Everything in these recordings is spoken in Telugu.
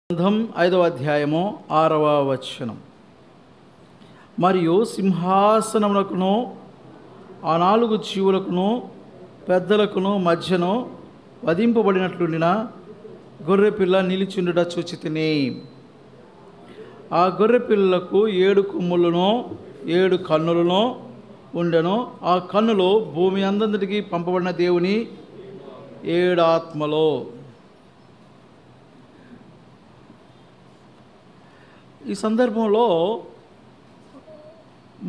గ్రంథం 5వ అధ్యాయము 6వ వచనం. మరియు సింహాసనములకును ఆ 4 జీవులకును పెద్దలకును మధ్యను వధింపబడినట్లుండిన గొర్రెపిల్ల నిలిచుండుట చూచితిని. ఆ గొర్రెపిల్లకు 7 కొమ్ములను 7 కన్నులను ఉండెను. ఆ కన్నులు భూమి అందంతటికి పంపబడిన దేవుని 7 ఆత్మలో. ఈ సందర్భంలో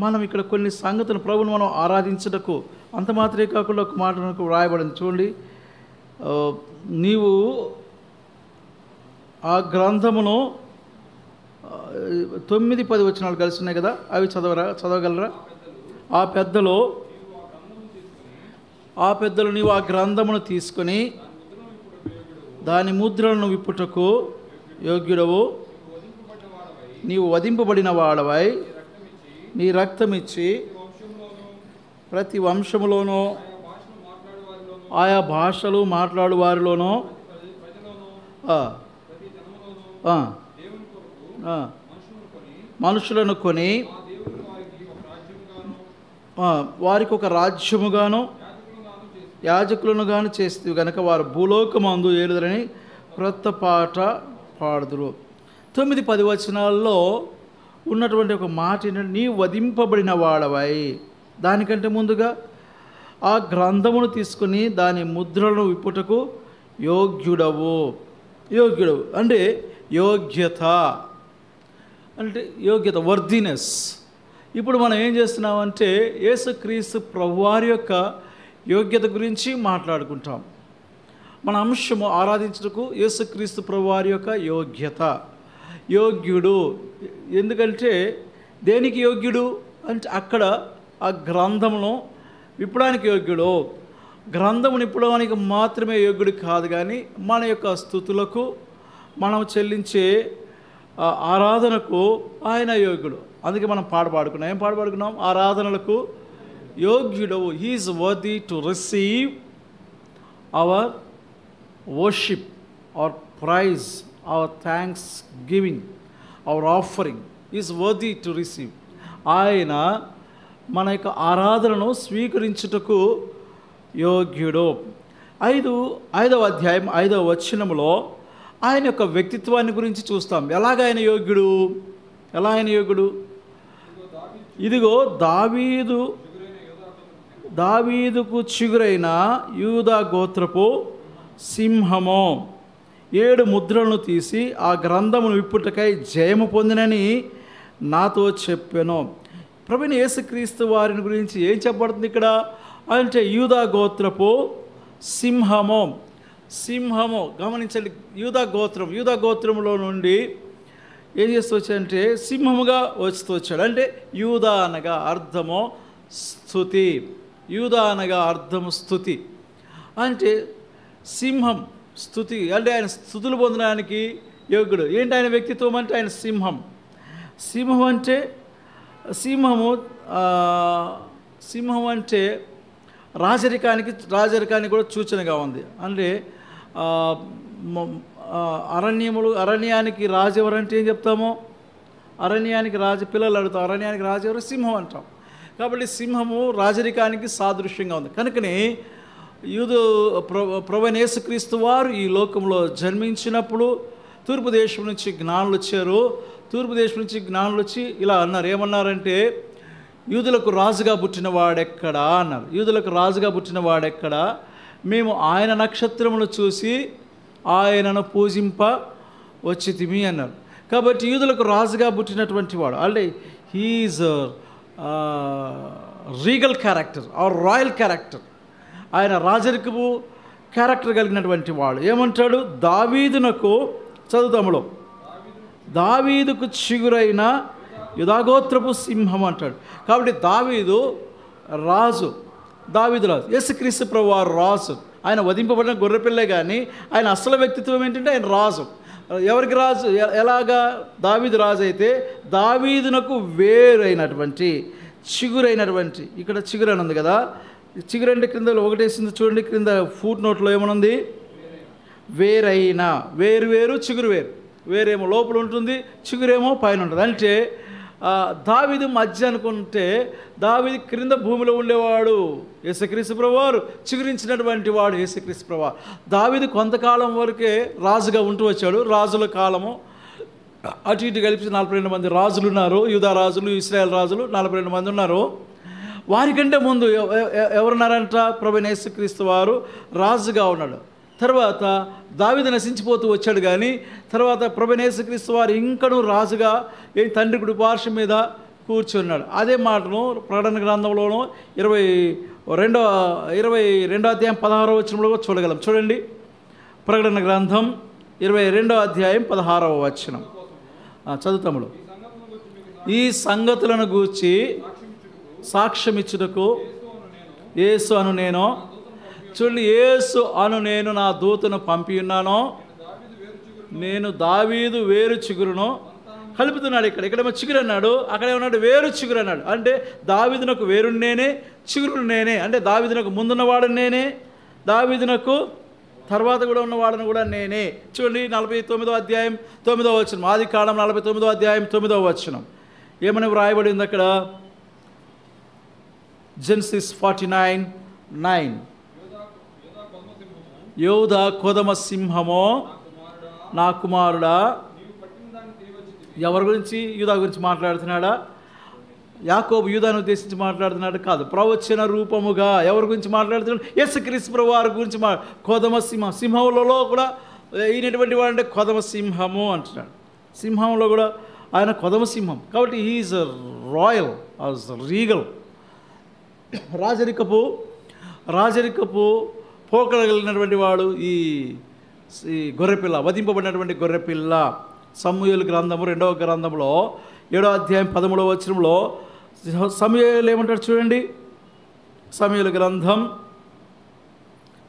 మనం ఇక్కడ కొన్ని సంగతులు ప్రభువును మనం ఆరాధించటకు అంత మాత్రమే కాకుండా ఒక మాట మనకు వ్రాయబడింది. చూడండి, నీవు ఆ గ్రంథమును 9-10 వచనాలు కలిసి ఉన్నాయి కదా, అవి చదవగలరా? ఆ పెద్దలు నీవు ఆ గ్రంథమును తీసుకొని దాని ముద్రలను విప్పుటకు యోగ్యుడవు, నీవు వధింపబడిన వాడవై నీ రక్తమిచ్చి ప్రతి వంశములోనూ ఆయా భాషలు మాట్లాడు వారిలోనూ మనుషులను కొని వారికి ఒక రాజ్యముగాను యాజకులను గాను చేస్తూ గనక వారు భూలోకమందు ఏలుదరని క్రొత్త పాట పాడుదురు. 9-10 వచనాల్లో ఉన్నటువంటి ఒక మాట ఏంటంటే, నీ వధింపబడిన వాడవై. దానికంటే ముందుగా ఆ గ్రంథమును తీసుకుని దాని ముద్రలను విప్పుటకు యోగ్యుడవు అంటే యోగ్యత, వర్దినెస్. ఇప్పుడు మనం ఏం చేస్తున్నామంటే యేసుక్రీస్తు ప్రభువారి యొక్క యోగ్యత గురించి మాట్లాడుకుంటాం. మన అంశము ఆరాధించుటకు యేసుక్రీస్తు ప్రభువారి యొక్క యోగ్యత. యోగ్యుడు ఎందుకంటే దేనికి యోగ్యుడు అంటే అక్కడ ఆ గ్రంథమును విప్పడానికి యోగ్యుడు. గ్రంథమును విప్పడానికి మాత్రమే యోగ్యుడు కాదు, కానీ మన యొక్క స్తుతులకు మనం చెల్లించే ఆరాధనకు ఆయన యోగ్యుడు. అందుకే మనం పాడుకున్నాం. ఏం పాడుకున్నాం? ఆరాధనలకు యోగ్యుడవు. He is worthy to receive our worship, our praise, our thanksgiving, our offering is worthy to receive. ఆయన మన యొక్క ఆరాధనను స్వీకరించుటకు యోగ్యుడు. 5వ అధ్యాయం 5వ వచనములో ఆయన యొక్క వ్యక్తిత్వాన్ని గురించి చూస్తాం. ఎలా ఆయన యోగ్యుడు? ఇదిగో దావీదుకు చిగురైన యూదా గోత్రపు సింహము 7 ముద్రలను తీసి ఆ గ్రంథమును విప్పుటకై జయము పొందినని నాతో చెప్పాను. ప్రభువైన యేసుక్రీస్తు వారిని గురించి ఏం చెప్పబడుతుంది ఇక్కడ అంటే యూదా గోత్రపు సింహము. గమనించండి, యూదా గోత్రంలో నుండి ఏం చేస్తూ వచ్చాడంటే సింహముగా వస్తూ వచ్చాడు. అంటే యూదా అనగా అర్థము స్థుతి. అంటే సింహం స్తుతి అంటే ఆయన స్తుతులు పొందడానికి యోగ్యుడు. ఏంటి ఆయన వ్యక్తిత్వం అంటే ఆయన సింహం అంటే రాజరికానికి కూడా సూచనగా ఉంది. అంటే అరణ్యానికి రాజు ఎవరంటే ఏం చెప్తామో, అరణ్యానికి రాజు పిల్లలు అడుగుతాం, అరణ్యానికి రాజు ఎవరు? సింహం అంటాం. కాబట్టి సింహము రాజరికానికి సాదృశ్యంగా ఉంది. కనుకనే ప్రభువైన యేసుక్రీస్తు వారు ఈ లోకంలో జన్మించినప్పుడు తూర్పు దేశం నుంచి జ్ఞానులు వచ్చారు. తూర్పు దేశం నుంచి జ్ఞానులు వచ్చి ఇలా అన్నారు. ఏమన్నారంటే, యూదులకు రాజుగా పుట్టిన వాడెక్కడా అన్నారు. యూదులకు రాజుగా పుట్టిన వాడెక్కడా? మేము ఆయన నక్షత్రములు చూసి ఆయనను పూజింప వచ్చితిమి అన్నారు. కాబట్టి యూదులకు రాజుగా పుట్టినటువంటి వాడు అంటే he's regal character or royal character. ఆయన రాజరికపు క్యారెక్టర్ కలిగినటువంటి వాడు. ఏమంటాడు? దావీదునకు చదువుతాములో దావీదుకు చిగురైన యూదాగోత్రపు సింహం అంటాడు. కాబట్టి దావీదు రాజు. యేసుక్రీస్తు ప్రభువారు రాజు. ఆయన వధింపబడిన గొర్రెపిల్లే, కానీ ఆయన అసలు వ్యక్తిత్వం ఏంటంటే ఆయన రాజు. ఎవరికి రాజు? ఎలాగా? దావీదు రాజు అయితే దావీదునకు వేరైనటువంటి చిగురైనటువంటి, ఇక్కడ చిగురు అని ఉంది కదా, చిగురు అంటే క్రింద ఒకటేసింది చూడండి, క్రింద ఫుట్ నోట్లో ఏమనుంది? వేరైన, వేరు వేరు చిగురు వేరు, వేరేమో లోపల ఉంటుంది, చిగురేమో పైన ఉంటుంది. అంటే దావీదు మధ్య అనుకుంటే దావీదు క్రింద భూమిలో ఉండేవాడు యేసుక్రీస్తు ప్రభువారు, చిగురించినటువంటి వాడు యేసుక్రీస్తు ప్రభువారు. దావీదు కొంతకాలం వరకే రాజుగా ఉంటూ వచ్చాడు. రాజుల కాలము అటు ఇటు కలిపి 42 మంది రాజులు ఉన్నారు. యూదా రాజులు, ఇశ్రాయేల్ రాజులు 42 మంది ఉన్నారు. వారికంటే ముందు ఎవరున్నారంట? ప్రభువైన యేసుక్రీస్తు వారు రాజుగా ఉన్నాడు. తర్వాత దావీదు నశించిపోతూ వచ్చాడు, కానీ తర్వాత ప్రభువైన యేసుక్రీస్తు వారు ఇంకనూ రాజుగా తండ్రి కుడి పార్శ్వం మీద కూర్చున్నాడు. అదే మాటను ప్రకటన గ్రంథంలోనూ 22వ అధ్యాయం 16వ వచనంలో చూడగలం. చూడండి, ప్రకటన గ్రంథం 22వ అధ్యాయం 16వ వచనం చదువుతాముడు. ఈ సంగతులను గూర్చి సాక్ష్యమిచ్చుటకు యేసు అను నేను, చూడండి, యేసు అను నేను నా దూతను పంపి ఉన్నాను. నేను దావీదు వేరు చిగురును కలుపుతున్నాడు. ఇక్కడేమో చిగురు అన్నాడు, అక్కడేమన్నాడు వేరు చిగురు అన్నాడు. అంటే దావీదునకు వేరు నేనే, చిగురు నేనే. అంటే దావీదునకు ముందున్నవాడు నేనే, దావీదునకు తర్వాత కూడా ఉన్నవాడను కూడా నేనే. చూడండి 49వ అధ్యాయం 9వ వచనం, ఆది కాండం 49వ అధ్యాయం 9వ వచనం ఏమని వ్రాయబడింది అక్కడ? జెనసిస్ 49:9, యోధా కొదమ సింహమో నా కుమారుడా. ఎవరి గురించి? యూదా గురించి మాట్లాడుతున్నాడా? యాకోబు యూదాను ఉద్దేశించి మాట్లాడుతున్నాడు? కాదు, ప్రవచన రూపముగా ఎవరి గురించి మాట్లాడుతున్నాడు? యేసుక్రీస్తు ప్రభువు వారి గురించి. కొదమ సింహం, సింహంలో కూడా ఈయనటువంటి వాడు అంటే కొదమ సింహము అంటున్నాడు. సింహంలో కూడా ఆయన కొదమ సింహం. కాబట్టి హీఈస్ రాయల్, రీగల్, రాజరికపు పోకడగలిగినటువంటి వాడు ఈ గొర్రెపిల్ల, వధింపబడినటువంటి గొర్రెపిల్ల. సమూయేలు గ్రంథము 2వ గ్రంథంలో 7వ అధ్యాయం 13వ వచనంలో సమూయేలు ఏమంటాడు చూడండి. సమూయేలు గ్రంథం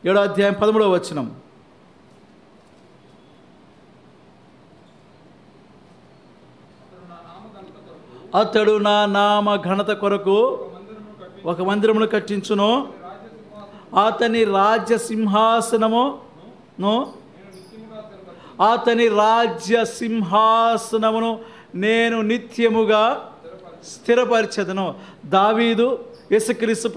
7వ అధ్యాయం 13వ వచనం, అతడు నా నామ ఘనత కొరకు ఒక మందిరమును కట్టించును, అతని రాజ్య సింహాసనమును నేను నిత్యముగా స్థిరపరిచెదను. దావీదు యేసుక్రీస్తు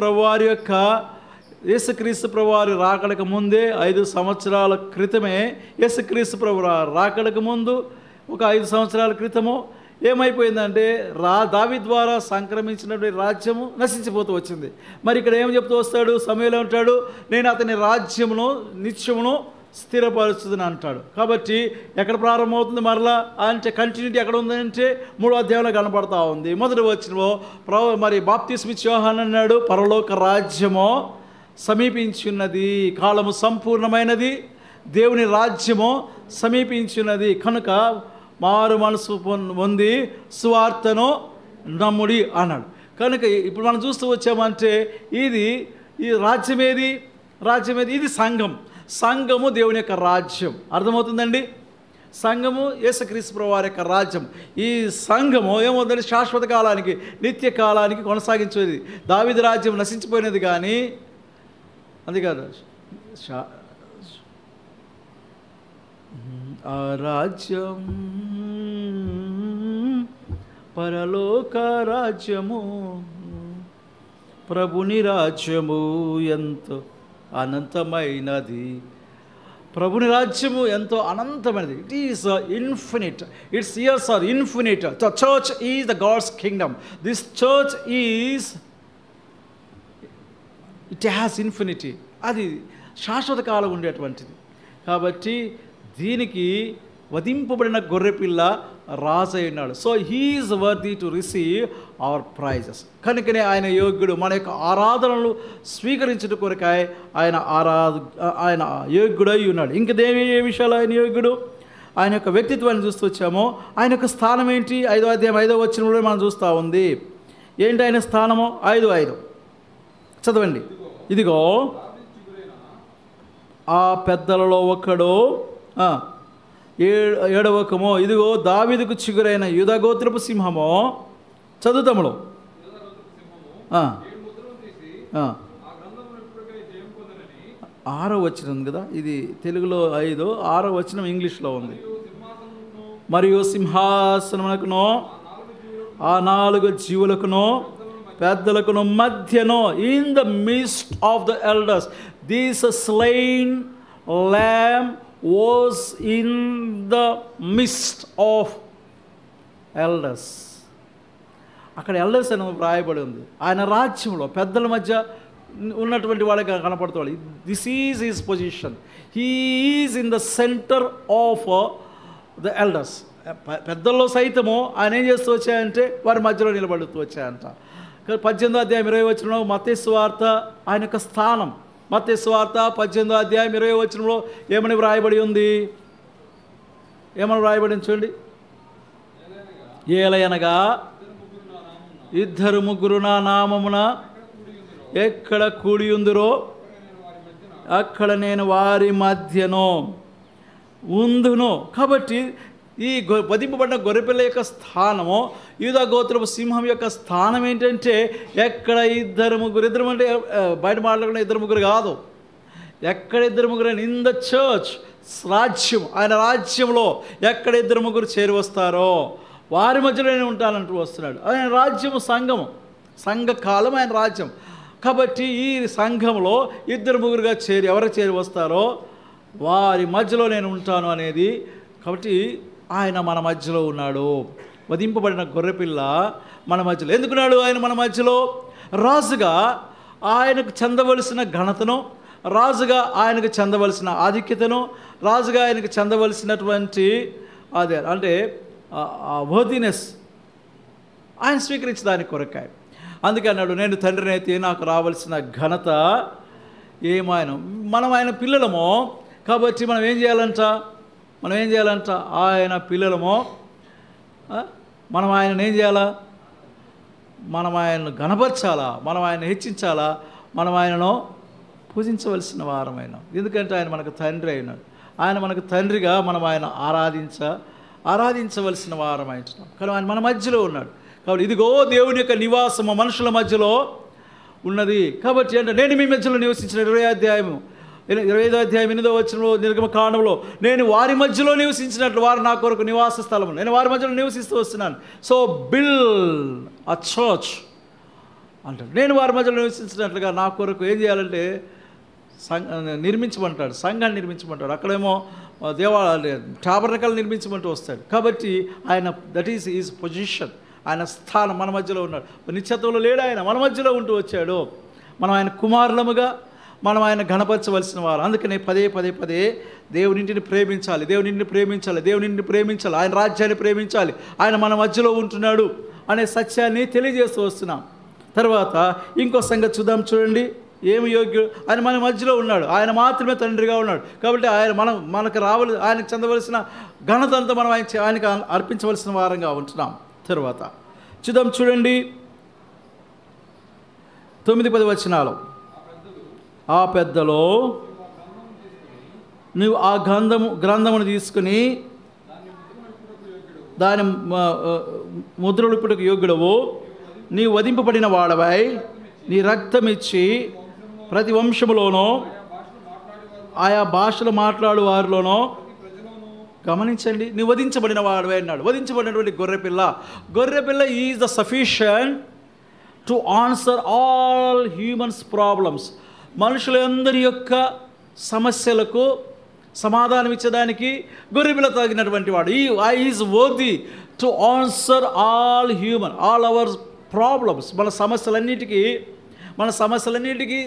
ప్రభువారి రాకడకు ముందే 5 సంవత్సరాల క్రితమే, యేసుక్రీస్తు ప్రభు రాకడకు ముందు ఒక 5 సంవత్సరాల క్రితము ఏమైపోయిందంటే దావీదు ద్వారా సంక్రమించినటువంటి రాజ్యము నశించిపోతూ వచ్చింది. మరి ఇక్కడ ఏం చెప్తూ వస్తాడు? సమయంలో ఉంటాడు, నేను అతని రాజ్యమును నిత్యమును స్థిరపరుచుదని అంటాడు. కాబట్టి ఎక్కడ ప్రారంభమవుతుంది మరలా అంటే కంటిన్యూటీ ఎక్కడ ఉందంటే 3వ అధ్యాయంలో కనపడతా ఉంది. మొదటి వచనంలో మరి బాప్తిస్మిచ్చి యోహాను అన్నాడు, పరలోక రాజ్యము సమీపించున్నది, కాలము సంపూర్ణమైనది, దేవుని రాజ్యము సమీపించున్నది, కనుక మారు మనసు పొంది సువార్తను నమ్ముడి అన్నాడు. కనుక ఇప్పుడు మనం చూస్తూ వచ్చామంటే ఈ రాజ్యమేది? ఇది సంఘము దేవుని యొక్క రాజ్యం. అర్థమవుతుందండి? సంఘము యేసుక్రీస్తు ప్రభువు వారి యొక్క రాజ్యం. ఈ సంఘము ఏమవుతుందంటే శాశ్వత కాలానికి, నిత్య కాలానికి కొనసాగించేది. దావీదు రాజ్యం నశించిపోయినది కానీ అది కాదు. ఆ రాజ్యం పరలోక రాజ్యము, ప్రభుని రాజ్యము ఎంతో అనంతమైనది. ప్రభుని రాజ్యము ఎంతో అనంతమైనది. It is infinite, its years are infinite. The church is the God's kingdom. This church is, it has infinity. అది శాశ్వత కాలం ఉండేటువంటిది. కాబట్టి దీనికి వధింపబడిన గొర్రెపిల్ల రాజు అయినాడు. So he's worthy to receive our praises. కనుకనే ఆయన యోగ్యుడు. మన యొక్క ఆరాధనలు స్వీకరించడం కొరకాయ ఆయన యోగ్యుడై ఉన్నాడు. ఇంక ఏ విషయాలు ఆయన యోగ్యుడు? ఆయన యొక్క వ్యక్తిత్వాన్ని చూస్తూ వచ్చామో ఆయన యొక్క స్థానం ఏంటి? 5వ అధ్యాయం 5వ వచనంలో మనం చూస్తూ ఉంది. ఏంటి ఆయన స్థానము? 5:5 చదవండి. ఇదిగో ఆ పెద్దలలో ఒకడు, 7వ వచనము, ఇదిగో దావీదుకు చిగురైన యూదా గోత్రపు సింహమో. చదువుతాములో 6వ వచనం కదా ఇది, తెలుగులో 5, 6వ వచనం ఇంగ్లీష్లో ఉంది. మరియు సింహాసనమునకును ఆ 4 జీవులకును పెద్దలకును మధ్యను, in the midst of the elders, this slain lamb was in the midst of elders. అక్కడ ఎల్డర్స్ అని వ్రాయబడి ఉంది. ఆయన రాజ్యంలో పెద్దల మధ్య ఉన్నటువంటి వాళ్ళకి కనపడుతుంది. This is his position. He is in the centre of the elders. పెద్దల్లో సైతము ఆయన ఏం చేస్తూ వచ్చాయంటే వారి మధ్యలో నిలబడుతూ వచ్చాయంట. 18వ అధ్యాయం 20వ వచనంలో మత్తయి సువార్త ఆయన యొక్క స్థానం. మత్తయి సువార్త 18వ అధ్యాయం 20వ వచనంలో ఏమని వ్రాయబడి ఉంది? ఏమని వ్రాయబడి చూడండి. ఏలయనగా 2-3 నా నామమున ఎక్కడ కూడి ఉందిరో అక్కడ నేను వారి మధ్యను ఉందును. కాబట్టి ఈ వధింపబడిన గొర్రెపిల్ల యొక్క స్థానము, యూదా గోత్రపు సింహం యొక్క స్థానం ఏంటంటే ఎక్కడ 2-3, ఇద్దరు అంటే బయట మాట్లాడుకున్న 2-3 కాదు, ఎక్కడ 2-3 ఇన్ ద చర్చ్, రాజ్యం, ఆయన రాజ్యంలో ఎక్కడ 2-3 చేరి వస్తారో వారి మధ్యలో నేను ఉంటానంటూ వస్తున్నాడు. ఆయన రాజ్యము సంఘము, సంఘకాలం ఆయన రాజ్యం. కాబట్టి ఈ సంఘంలో 2-3గా చేరి ఎవరు చేరి వస్తారో వారి మధ్యలో నేను ఉంటాను అనేది. కాబట్టి ఆయన మన మధ్యలో ఉన్నాడు. వధింపబడిన గొర్రెపిల్ల మన మధ్యలో ఎందుకున్నాడు? ఆయన మన మధ్యలో రాజుగా ఆయనకు చెందవలసిన ఘనతను, రాజుగా ఆయనకు చెందవలసిన ఆధిక్యతను, రాజుగా ఆయనకు చెందవలసినటువంటి అదే అంటే వర్దినెస్ ఆయన స్వీకరించడానికి కొరకాయ. అందుకే అన్నాడు, నేను తండ్రిని అయితే నాకు రావాల్సిన ఘనత ఏమాయన. మనం ఆయన పిల్లలమో కాబట్టి మనం ఏం చేయాలంట? ఆయన పిల్లలమో మనం ఆయనను ఏం చేయాలా? మనం ఆయనను ఘనపరచాలా, మనం ఆయన హెచ్చించాలా, మనం ఆయనను పూజించవలసిన వారమైన. ఎందుకంటే ఆయన మనకు తండ్రి అయినాడు. ఆయన మనకు తండ్రిగా మనం ఆయన ఆరాధించవలసిన వారమైంటున్నాం. కానీ ఆయన మన మధ్యలో ఉన్నాడు. కాబట్టి ఇదిగో దేవుని యొక్క నివాసము మనుషుల మధ్యలో ఉన్నది. కాబట్టి అంటే నేను మీ మధ్యలో నివసించిన 25వ అధ్యాయం 8వ వచనంలో నిర్గమకాండంలో నేను వారి మధ్యలో నివసించినట్లు వారు నా కొరకు నివాస స్థలము, నేను వారి మధ్యలో నివసిస్తూ వస్తున్నాను. సో బిల్డ్ అ చర్చ్ అంటాడు. నేను వారి మధ్యలో నివసించినట్లుగా నా కొరకు ఏం చేయాలంటే నిర్మించమంటాడు, సంఘాన్ని నిర్మించమంటాడు. అక్కడేమో దేవాలయ టాబర్నకల్ నిర్మించమంటూ వస్తాడు. కాబట్టి ఆయన దట్ ఈస్ ఈజ్ పొజిషన్, ఆయన స్థానం మన మధ్యలో ఉన్నాడు. నిత్యత్వంలో లేడు, ఆయన మన మధ్యలో ఉంటూ వచ్చాడు. మనం ఆయన కుమారులముగా మనం ఆయన ఘనపరచవలసిన వారు. అందుకనే పదే దేవునింటిని ప్రేమించాలి, దేవునింటిని ప్రేమించాలి, ఆయన రాజ్యాన్ని ప్రేమించాలి. ఆయన మన మధ్యలో ఉంటున్నాడు అనే సత్యాన్ని తెలియజేస్తూ వస్తున్నాం. తర్వాత ఇంకో సంగతి చూద్దాం. చూడండి, ఏమి యోగ్యుడు? ఆయన మన మధ్యలో ఉన్నాడు, ఆయన మాత్రమే తండ్రిగా ఉన్నాడు. కాబట్టి ఆయన మనకు ఆయనకు చెందవలసిన ఘనత అంతా మనం ఆయనకు అర్పించవలసిన వారంగా ఉంటున్నాం. తర్వాత చూద్దాం. చూడండి 9-10 వచనాలు. ఆ పెద్దలో నువ్వు ఆ గ్రంథమును తీసుకుని దాని ముద్రలుపుటకు యోగ్యుడవు, నీ వధింపబడిన వాడవై నీ రక్తమిచ్చి ప్రతి వంశములోనో ఆయా భాషలు మాట్లాడు వారిలోనో. గమనించండి, నువ్వు వధించబడిన వాడవై అన్నాడు. వధించబడినటువంటి గొర్రెపిల్ల is the sufficient to answer all humans problems. మనుషులందరి యొక్క సమస్యలకు సమాధానం ఇచ్చడానికి గొర్రెపిల్ల తగినటువంటి వాడు. Is worthy to answer all our problems. మన సమస్యలన్నిటికీ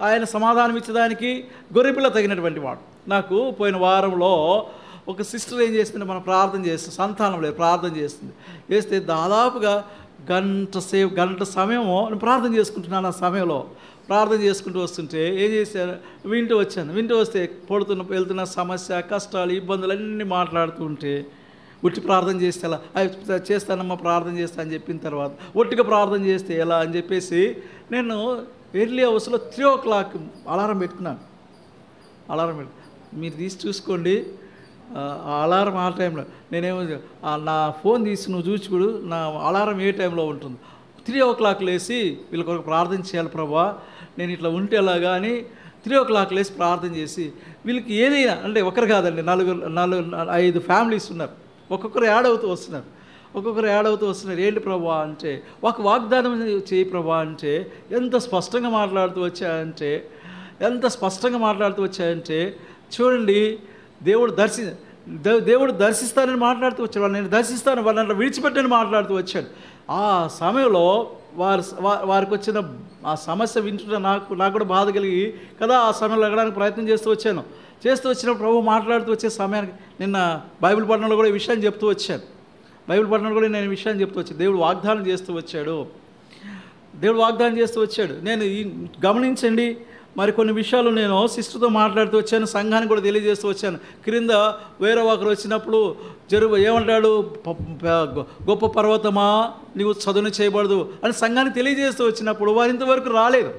ఆయన సమాధానం ఇచ్చడానికి గొర్రెపిల్ల తగినటువంటి వాడు. నాకు పోయిన వారంలో ఒక సిస్టర్ ఏం చేస్తుంది, మనం ప్రార్థన చేస్తుంది, సంతానం లేదు, ప్రార్థన చేస్తే దాదాపుగా గంట సమయము నేను ప్రార్థన చేసుకుంటున్నాను. ఆ సమయంలో ప్రార్థన చేసుకుంటూ వస్తుంటే ఏం చేశారు, వింటూ వస్తే వెళ్తున్న సమస్య, కష్టాలు, ఇబ్బందులు అన్నీ మాట్లాడుతూ ఉంటే ఒట్టి ప్రార్థన చేస్తే ఎలా చేస్తానమ్మా, ప్రార్థన చేస్తా అని చెప్పిన తర్వాత ఒట్టిగా ప్రార్థన చేస్తే ఎలా అని చెప్పేసి నేను ఎర్లీ అవర్స్లో 3 o'clock అలారం పెట్టుకున్నాను. మీరు తీసి చూసుకోండి. ఆ అలారం ఆ టైంలో నేనేమో నా ఫోన్ తీసి నువ్వు చూచుకుడు నా అలారం ఏ టైంలో ఉంటుంది. 3 o'clock లేసి వీళ్ళ కొరకు ప్రార్థన చేయాలి ప్రభువా, నేను ఇట్లా ఉంటే ఎలాగా అని 3 o'clock లేసి ప్రార్థన చేసి వీళ్ళకి ఏదైనా అంటే ఒకరు కాదండి, 4-5 ఫ్యామిలీస్ ఉన్నారు. ఒక్కొక్కరు యాడ్ అవుతూ వస్తున్నారు. ఏంటి ప్రభువా అంటే, ఒక వాగ్దానం చేయి ప్రభువా అంటే ఎంత స్పష్టంగా మాట్లాడుతూ వచ్చాయంటే చూడండి, దేవుడు దర్శిస్తానని మాట్లాడుతూ వచ్చాడు. వాళ్ళు నేను దర్శిస్తాను, వాళ్ళని అట్లా విడిచిపెట్టని మాట్లాడుతూ వచ్చాడు. ఆ సమయంలో వారికి వచ్చిన ఆ సమస్య వింటుంటే నాకు కూడా బాధ కలిగి కదా ఆ సమయంలో ఎగడానికి ప్రయత్నం చేస్తూ వచ్చినప్పుడు ప్రభు మాట్లాడుతూ వచ్చే సమయానికి నిన్న బైబిల్ పఠనంలో కూడా ఈ విషయాన్ని చెప్తూ వచ్చాను. నేను ఈ విషయాన్ని చెప్తూ వచ్చాను. దేవుడు వాగ్దానం చేస్తూ వచ్చాడు. నేను గమనించండి, మరి కొన్ని విషయాలు నేను సిస్టర్తో మాట్లాడుతూ వచ్చాను, సంఘానికి కూడా తెలియజేస్తూ వచ్చాను. క్రింద వేరే ఒకరు వచ్చినప్పుడు ఏమంటాడు, గొప్ప పర్వతమా నీవు చదువుని చేయబడదు అని సంఘానికి తెలియజేస్తూ వచ్చినప్పుడు వారు ఇంతవరకు రాలేదు.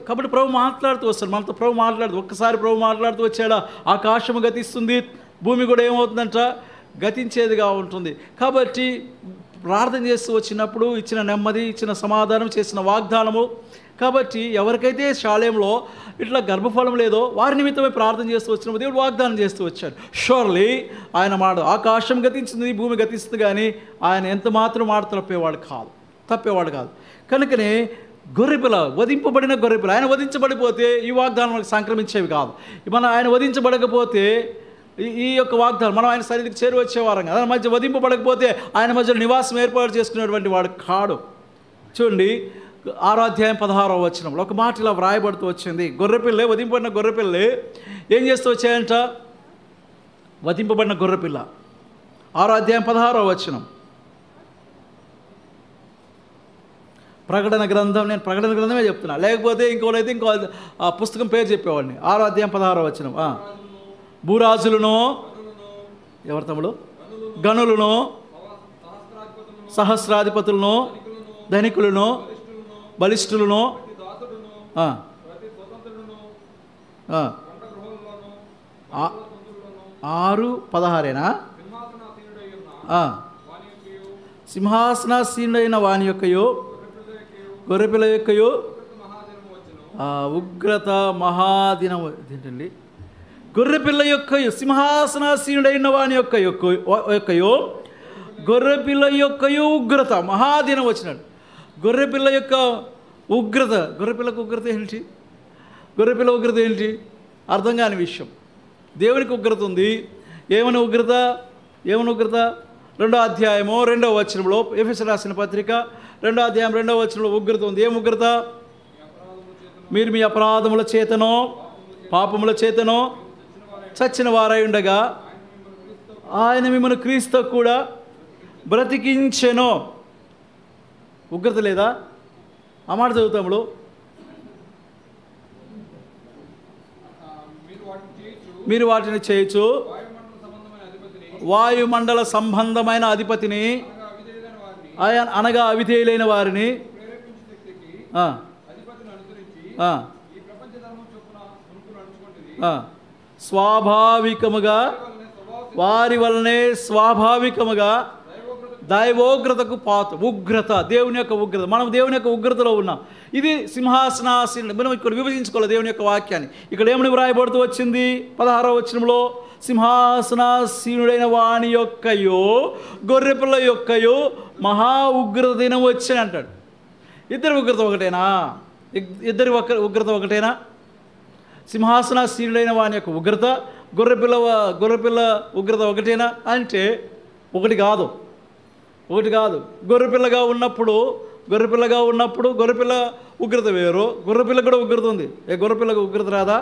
కాబట్టి ప్రభు మాట్లాడుతూ వస్తాడు, మనతో ప్రభు మాట్లాడుతూ ఒక్కసారి ప్రభు మాట్లాడుతూ వచ్చాడా, ఆకాశము గతిస్తుంది, భూమి కూడా ఏమవుతుందంట, గతించేదిగా ఉంటుంది. కాబట్టి ప్రార్థన చేస్తూ వచ్చినప్పుడు ఇచ్చిన నెమ్మది, ఇచ్చిన సమాధానం, చేసిన వాగ్దానము. కాబట్టి ఎవరికైతే శాలేంలో ఇట్లా గర్భఫలం లేదో వారి నిమిత్తమే ప్రార్థన చేస్తూ వచ్చినప్పుడు దేవుడు వాగ్దానం చేస్తూ వచ్చాడు. షూర్లీ ఆయన మాట ఆకాశం గతించింది, భూమి గతిస్తుంది, కానీ ఆయన ఎంత మాత్రం మాట తప్పేవాడు కాదు. కనుకనే గొర్రెపిల్ల, వధింపబడిన గొర్రెపిల్ల, ఆయన వధించబడిపోతే ఈ వాగ్దానం మనకు సంక్రమించేవి కాదు. ఆయన వధించబడకపోతే ఈ యొక్క వాగ్దానం మనం ఆయన సన్నిధికి చేరువచ్చేవారం కదా. మధ్య వధింపబడకపోతే ఆయన మధ్య నివాసం ఏర్పాటు చేసుకునేటువంటి వాడు కాడు. చూడండి 6వ అధ్యాయం 16వ వచనంలో ఒక మాట ఇలా వ్రాయబడుతూ వచ్చింది. గొర్రెపిల్లే, వధింపబడిన గొర్రెపిల్లే ఏం చేస్తూ వచ్చాయంట, వధింపబడిన గొర్రెపిల్ల. 6వ అధ్యాయం 16వ వచనం, ప్రకటన గ్రంథం. నేను ప్రకటన గ్రంథమే చెప్తున్నా, లేకపోతే ఇంకోలైతే ఇంకో ఆ పుస్తకం పేరు చెప్పేవాడిని. 6వ అధ్యాయం 16వ వచనం. భూరాజులను, ఎవరు తమ్ముడు, గనులను, సహస్రాధిపతులను, ధనికులను, బలిష్ఠులను, 6:16 సింహాసనాసీనుడైన వాని యొక్కయో గొర్రెపిల్ల యొక్కయో ఉగ్రత మహాదినం. ఏంటండి, గొర్రెపిల్ల యొక్కయో సింహాసనాసీనుడైన వాని యొక్కయో గొర్రెపిల్ల యొక్కయో ఉగ్రత మహాదినం వచ్చినాడు. గొర్రెపిల్ల యొక్క ఉగ్రత, గొర్రెపిల్లకు ఉగ్రత ఏంటి, గొర్రెపిల్ల ఉగ్రత ఏంటి అర్థం కాని విషయం. దేవునికి ఉగ్రత ఉంది. ఏమని ఉగ్రత? 2వ అధ్యాయము 2వ వచనంలో, ఎఫెసీయులకు రాసిన పత్రిక 2వ అధ్యాయం 2వ వచనంలో ఉగ్రత ఉంది. ఏం ఉగ్రత? మీరు మీ అపరాధముల చేతనో పాపముల చేతనో చచ్చిన వారై ఉండగా ఆయన మిమ్మల్ని క్రీస్తు కూడా బ్రతికించెను. ఉగ్రత లేదా? ఆ మాట చదువుతాముడు. మీరు వాటిని చేయొచ్చు, వాయుమండల సంబంధమైన అధిపతిని, అనగా అవిధేయులైన వారిని, స్వాభావికముగా వారి వలనే స్వాభావికముగా దైవోగ్రతకు ఉగ్రత, దేవుని యొక్క ఉగ్రత. మనం దేవుని యొక్క ఉగ్రతలో ఉన్నాం. ఇది సింహాసనాసీనుడు. మనం ఇక్కడ విభజించుకోవాలి దేవుని యొక్క వాక్యాన్ని. ఇక్కడ ఏమని వ్రాయబడుతూ వచ్చింది 16వ వచనంలో, సింహాసనాసీనుడైన వాని యొక్కయో గొర్రెపిల్ల యొక్కయో మహా ఉగ్రత దినం వచ్చి అంటాడు. ఇద్దరి ఉగ్రత ఒకటేనా? ఉగ్రత ఒకటేనా? సింహాసనాసీనుడైన వాని యొక్క ఉగ్రత, గొర్రెపిల్ల ఉగ్రత ఒకటేనా అంటే ఒకటి కాదు. గొర్రెపిల్లగా ఉన్నప్పుడు గొర్రెపిల్ల ఉగ్రత వేరు, గొర్రెపిల్ల కూడా ఉగ్రత ఉంది. గొర్రెపిల్లకు ఉగ్రత రాదా?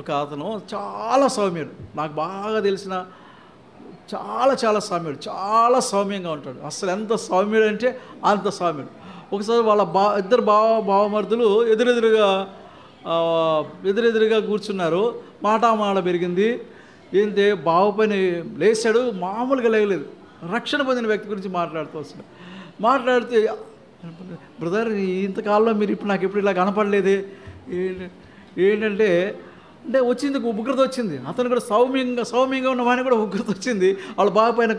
ఒక అతను చాలా సౌమ్యుడు, నాకు బాగా తెలిసిన చాలా సౌమ్యుడు, చాలా సౌమ్యంగా ఉంటాడు. అసలు ఎంత సౌమ్యుడు అంటే అంత సౌమ్యుడు. ఒకసారి వాళ్ళ ఇద్దరు బావమరుదులు ఎదురెదురుగా కూర్చున్నారు. మాట పెరిగింది. ఏంటి, బావ పైన లేచాడు, మామూలుగా లేగలేదు. రక్షణ పొందిన వ్యక్తి గురించి మాట్లాడుతూ బ్రదర్ ఇంతకాలంలో మీరు ఇప్పుడు నాకు ఎప్పుడు ఇలా కనపడలేదే, ఏంటంటే వచ్చింది ఉగ్రత వచ్చింది. అతను కూడా సౌమ్యంగా ఉన్న వాడిని కూడా ఉగ్రత వచ్చింది. వాళ్ళ బావ పైన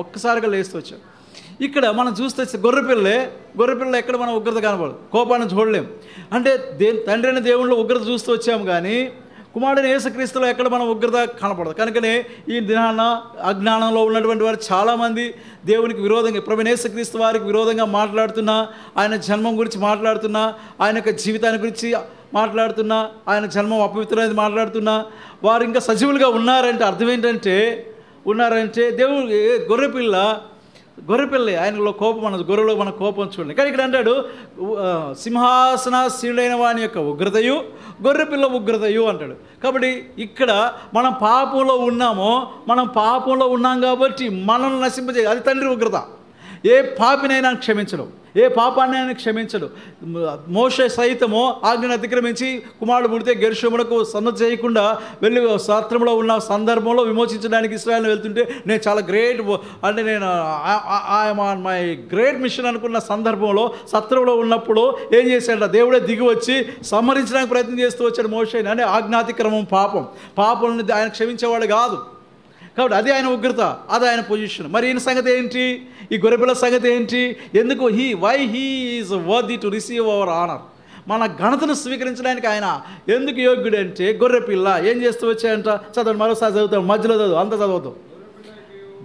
ఒక్కసారిగా లేస్తూ వచ్చాడు. ఇక్కడ మనం చూస్తే గొర్రెపిల్ల ఎక్కడ మనం ఉగ్రత కనపడదు, కోపాన్ని చూడలేం. అంటే తండ్రి అయిన దేవుళ్ళు ఉగ్రత చూస్తూ వచ్చాము, కానీ కుమారుడైన యేసుక్రీస్తులో ఎక్కడ మనం ఉగ్రత కనపడదు. కనుకనే ఈ దినాన అజ్ఞానంలో ఉన్నటువంటి వారు చాలామంది దేవునికి విరోధంగా, ప్రభువైన యేసుక్రీస్తు వారికి విరోధంగా మాట్లాడుతున్నా, ఆయన జన్మం గురించి మాట్లాడుతున్నా, ఆయన యొక్క జీవితాన్ని గురించి మాట్లాడుతున్నా, ఆయన జన్మం అపవిత్రమైనది మాట్లాడుతున్నా, వారు ఇంకా సజీవులుగా ఉన్నారంటే అర్థం ఏంటంటే, దేవుడు గొర్రెపిల్ల ఆయనలో కోపం అన్నది, గొర్రెలో మన కోపం చూడండి. కానీ ఇక్కడ అంటాడు సింహాసనాసీనుడైన వాని యొక్క ఉగ్రతయు గొర్రెపిల్ల ఉగ్రతయు అంటాడు. కాబట్టి ఇక్కడ మనం పాపంలో ఉన్నాం కాబట్టి మనల్ని నశింపజేయాలి. అది తండ్రి ఉగ్రత. ఏ పాపినైనా క్షమించడు, ఏ పాపాన్ని ఆయన క్షమించడు. మోషే సైతము ఆజ్ఞను అతిక్రమించి కుమారుడు పుడితే గెర్షోమునకు సన్నతి చేయకుండా వెళ్ళి సత్రంలో ఉన్న సందర్భంలో విమోచించడానికి ఇశ్రాయేలును వెళ్తుంటే నేను చాలా గ్రేట్, అంటే నేను I'm on my great mission అనుకున్న సందర్భంలో సత్రంలో ఉన్నప్పుడు ఏం చేశాడు, దేవుడే దిగి వచ్చి సంహరించడానికి ప్రయత్నం చేస్తూ వచ్చాడు మోషేని. అంటే ఆజ్ఞాతిక్రమం పాపం ఆయన క్షమించేవాడు కాదు. కాబట్టి అది ఆయన ఉగ్రత, అది ఆయన పొజిషన్. మరి ఈయన సంగతి ఏంటి, ఈ గొర్రెపిల్ల సంగతి ఏంటి? ఎందుకు why he is worthy to receive our honour, మన ఘనతను స్వీకరించడానికి ఆయన ఎందుకు యోగ్యుడు అంటే, గొర్రెపిల్ల ఏం చేస్తూ వచ్చాయంట? చదవండి, మరోసారి చదువుతాం, మధ్యలో చదువు, అంత చదవద్దు.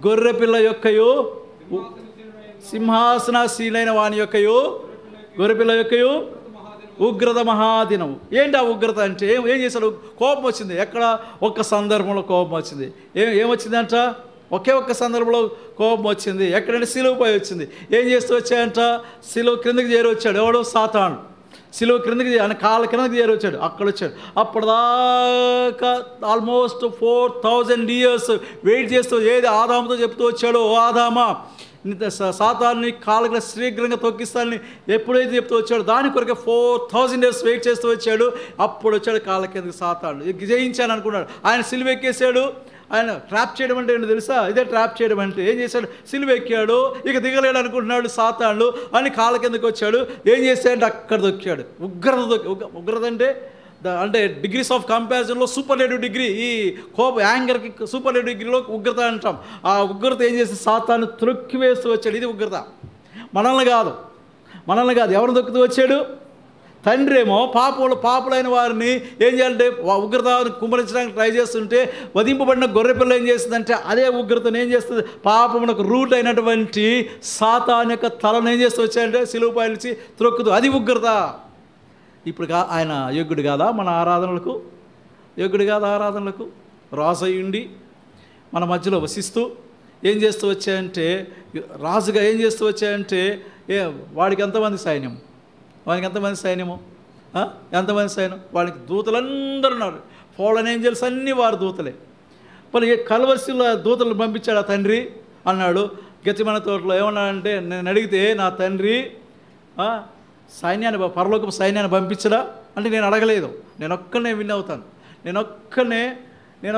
గొర్రెపిల్ల యొక్కయు సింహాసనాసీనైన వాని యొక్కయు గొర్రెపిల్ల యొక్కయు ఉగ్రత మహాదినము. ఏంటి ఆ ఉగ్రత అంటే? ఏం చేశాడు? కోపం వచ్చింది. ఎక్కడ? ఒక్క సందర్భంలో కోపం వచ్చింది. ఏమొచ్చిందంట? ఒకే ఒక్క సందర్భంలో కోపం వచ్చింది. ఎక్కడంటే సిలువపై వచ్చింది. ఏం చేస్తూ వచ్చాయంట? సిలువ క్రిందకి చేరి వచ్చాడు. ఎవడు? సాతాను. సిలువ క్రిందకి, ఆయన కాళ్ళ క్రిందకి చేరి వచ్చాడు. అక్కడ వచ్చాడు. అప్పటిదాకా ఆల్మోస్ట్ 4000 years వెయిట్ చేస్తూ ఏది ఆదాముతో చెప్తూ వచ్చాడో, ఓ ఆదామా సాతాన్ని కాళ్ళ శీఘ్రంగా తొక్కిస్తానని ఎప్పుడైతే చెప్తూ వచ్చాడో దాని కొరకే 4000 years వెయిట్ చేస్తూ వచ్చాడు. అప్పుడు వచ్చాడు కాళ్ళ కిందకి సాతాను. జయించాను అనుకున్నాడు. ఆయన సిలువ ఎక్కేసాడు. ఆయన ట్రాప్ చేయడం అంటే ఏంటో తెలుసా? ఇదే ట్రాప్ చేయడం అంటే. ఏం చేశాడు? సిలువ ఎక్కాడు, ఇక దిగలేడు అనుకుంటున్నాడు సాతాను అని కాళ్ళ కిందకి వచ్చాడు. ఏం చేశాడంటే అక్కడ దొక్కాడు. ఉగ్రత అంటే డిగ్రీస్ ఆఫ్ కంపారిజన్లో సూపర్లేటివ్ డిగ్రీ. ఈ యాంగర్కి సూపర్లేటివ్ డిగ్రీలో ఉగ్రత అంటాం. ఆ ఉగ్రత ఏం చేసి సాతాను త్రొక్కి వేస్తూ వచ్చాడు. ఇది ఉగ్రత. మనల్ని కాదు. ఎవరిని దొక్కుతూ వచ్చాడు? తండ్రి ఏమో పాపులైన వారిని ఏం చేయాలంటే ఉగ్రతను కుమ్మరించడానికి ట్రై చేస్తుంటే, వధింపబడిన గొర్రెపిల్ల ఏం చేస్తుందంటే అదే ఉగ్రతను ఏం చేస్తుంది? పాపమునకు రూట్ అయినటువంటి సాతాను యొక్క తలను ఏం చేస్తూ వచ్చాయంటే సిలువపై నుంచి త్రొక్కుతూ. అది ఉగ్రత. ఇప్పుడు ఆయన యోగ్యుడు కాదా మన ఆరాధనలకు? రాజయ్యుండి మన మధ్యలో వసిస్తూ ఏం చేస్తూ వచ్చాయంటే, రాజుగా ఏం చేస్తూ వచ్చాయంటే, వాడికి ఎంతమంది సైన్యం? ఎంతమంది సైన్యం? వాడికి దూతలందరూ ఉన్నారు. ఫాలెన్ ఏంజల్స్ అన్నీ వారి దూతలే. మరి కల్వరిలో దూతలను పంపించాడు ఆ తండ్రి అన్నాడు. గెత్సేమనే తోటలో ఏమన్నాడంటే, నేను అడిగితే నా తండ్రి పరలోకపు సైన్యాన్ని పంపించడా అంటే నేను అడగలేదు, నేను ఒక్కనే విన్ అవుతాను, నేను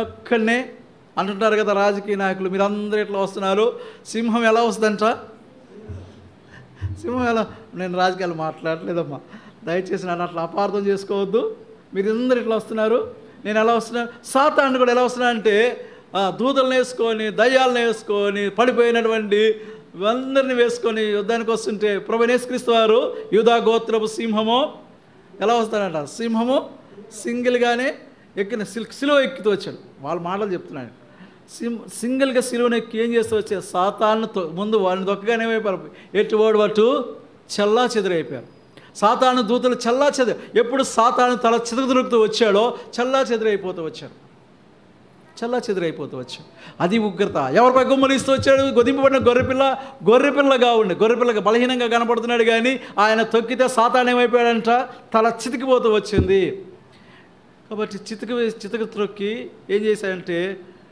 ఒక్కనే అంటుంటారు కదా రాజకీయ నాయకులు. మీరందరూ ఇట్లా వస్తున్నారు. సింహం ఎలా వస్తుందంట? నేను రాజకీయాలు మాట్లాడలేదమ్మా, దయచేసి నన్ను అట్లా అపార్థం చేసుకోవద్దు. మీరందరూ ఇట్లా వస్తున్నారు, నేను ఎలా వస్తున్నాను? సాతాను కూడా ఎలా వస్తున్నా అంటే దూతలను వేసుకొని, దయ్యాలను వేసుకొని, పడిపోయినటువంటి అందరిని వేసుకొని యుద్ధానికి వస్తుంటే, ప్రభువైన యేసుక్రీస్తు వారు యూదా గోత్రపు సింహము ఎలా వస్తాడంట? సింహము సింగిల్గానే సిలువ ఎక్కుతూ వచ్చాడు. వాళ్ళ మాటలు చెప్తున్నాడు. సింగిల్గా సిలువను ఎక్కి ఏం చేస్తూ వచ్చాడు? సాతాను ముందు వాడిని దొక్కగానే అయిపోయారు. ఎటువాడు అటు చల్లా చెదురైపోయారు. సాతాను దూతలు ఎప్పుడు సాతాను తల చితకదొరుకుతూ వచ్చాడో చల్లా చెదురైపోతూ వచ్చారు. అది ఉగ్రత. ఎవరిపై గుమ్మరిస్తూ వచ్చాడు? గొదింపబడిన గొర్రెపిల్లగా ఉండి, గొర్రెపిల్లగా బలహీనంగా కనపడుతున్నాడు. కానీ ఆయన తొక్కితే సాతాను ఏమైపోయాడంట? తల చితికిపోతూ వచ్చింది. కాబట్టి చితక త్రొక్కి ఏం చేశాడంటే,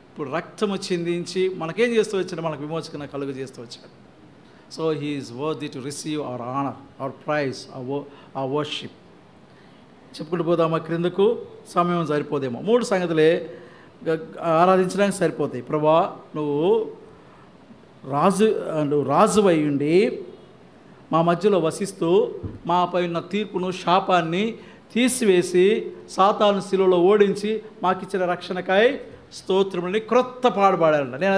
ఇప్పుడు రక్తము చిందించి మనకేం చేస్తూ వచ్చాడు? మనకు విమోచన కలుగు చేస్తూ వచ్చాడు. So he is worthy to receive our honour, our praise, our worship. చెప్పుకుంటూ పోదామా? క్రిందకు సమయం సరిపోదేమో. 3 సంగతులే ఆరాధించడానికి సరిపోతాయి. ప్రభా, నువ్వు రాజు అయి ఉండి మా మధ్యలో వసిస్తూ మాపై ఉన్న తీర్పును, శాపాన్ని తీసివేసి సాతాను శిలువలో ఓడించి మాకిచ్చిన రక్షణకై స్తోత్రములని క్రొత్త పాడబడాలంట. నేను